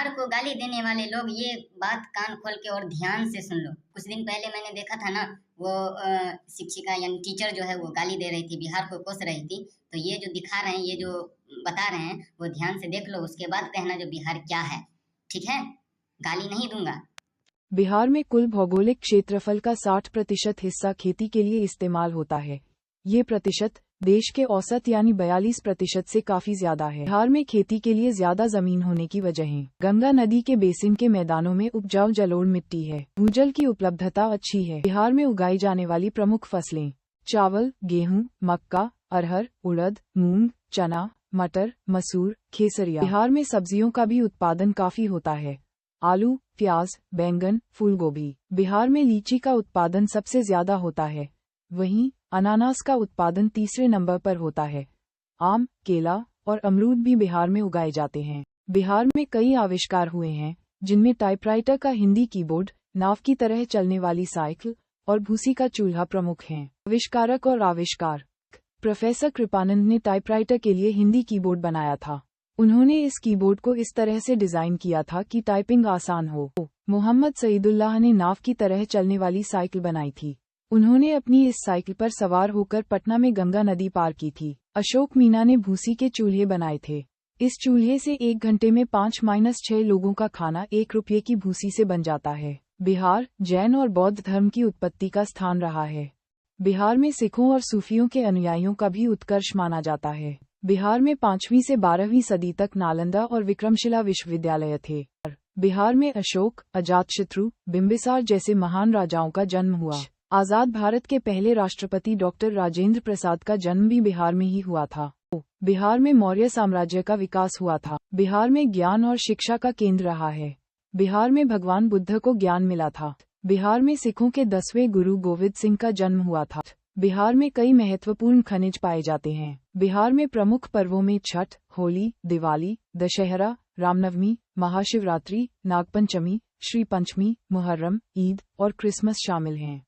बिहार को गाली देने वाले लोग ये बात कान खोल के और ध्यान से सुन लो। कुछ दिन पहले मैंने देखा था ना, वो शिक्षिका यानी टीचर जो है वो गाली दे रही थी, बिहार को कोस रही थी। तो ये जो दिखा रहे हैं, ये जो बता रहे हैं, वो ध्यान से देख लो, उसके बाद कहना जो बिहार क्या है। ठीक है, गाली नहीं दूंगा। बिहार में कुल भौगोलिक क्षेत्रफल का 60% हिस्सा खेती के लिए इस्तेमाल होता है। ये प्रतिशत देश के औसत यानी 42% से काफी ज्यादा है। बिहार में खेती के लिए ज्यादा जमीन होने की वजहें गंगा नदी के बेसिन के मैदानों में उपजाऊ जलोढ़ मिट्टी है। भूजल की उपलब्धता अच्छी है। बिहार में उगाई जाने वाली प्रमुख फसलें चावल, गेहूं, मक्का, अरहर, उड़द, मूंग, चना, मटर, मसूर, खेसरिया। बिहार में सब्जियों का भी उत्पादन काफी होता है। आलू, प्याज, बैंगन, फूलगोभी। बिहार में लीची का उत्पादन सबसे ज्यादा होता है। वहीं अनानास का उत्पादन तीसरे नंबर पर होता है। आम, केला और अमरूद भी बिहार में उगाए जाते हैं। बिहार में कई आविष्कार हुए हैं, जिनमें टाइपराइटर का हिंदी कीबोर्ड, नाव की तरह चलने वाली साइकिल और भूसी का चूल्हा प्रमुख हैं। आविष्कारक और आविष्कार प्रोफेसर कृपानंद ने टाइपराइटर के लिए हिंदी कीबोर्ड बनाया था। उन्होंने इस कीबोर्ड को इस तरह से डिजाइन किया था कि टाइपिंग आसान हो। मोहम्मद सईदुल्लाह ने नाव की तरह चलने वाली साइकिल बनाई थी। उन्होंने अपनी इस साइकिल पर सवार होकर पटना में गंगा नदी पार की थी। अशोक मीना ने भूसी के चूल्हे बनाए थे। इस चूल्हे से 1 घंटे में 5-6 लोगों का खाना 1 रुपये की भूसी से बन जाता है। बिहार जैन और बौद्ध धर्म की उत्पत्ति का स्थान रहा है। बिहार में सिखों और सूफियों के अनुयायियों का भी उत्कर्ष माना जाता है। बिहार में 5वीं से 12वीं सदी तक नालंदा और विक्रमशिला विश्वविद्यालय थे। बिहार में अशोक, अजातशत्रु, बिंबिसार जैसे महान राजाओं का जन्म हुआ। आजाद भारत के पहले राष्ट्रपति डॉक्टर राजेंद्र प्रसाद का जन्म भी बिहार में ही हुआ था। बिहार में मौर्य साम्राज्य का विकास हुआ था। बिहार में ज्ञान और शिक्षा का केंद्र रहा है। बिहार में भगवान बुद्ध को ज्ञान मिला था। बिहार में सिखों के 10वें गुरु गोविंद सिंह का जन्म हुआ था। बिहार में कई महत्वपूर्ण खनिज पाए जाते हैं। बिहार में प्रमुख पर्वों में छठ, होली, दिवाली, दशहरा, रामनवमी, महाशिवरात्रि, नागपंचमी, श्री पंचमी, मुहर्रम, ईद और क्रिसमस शामिल हैं।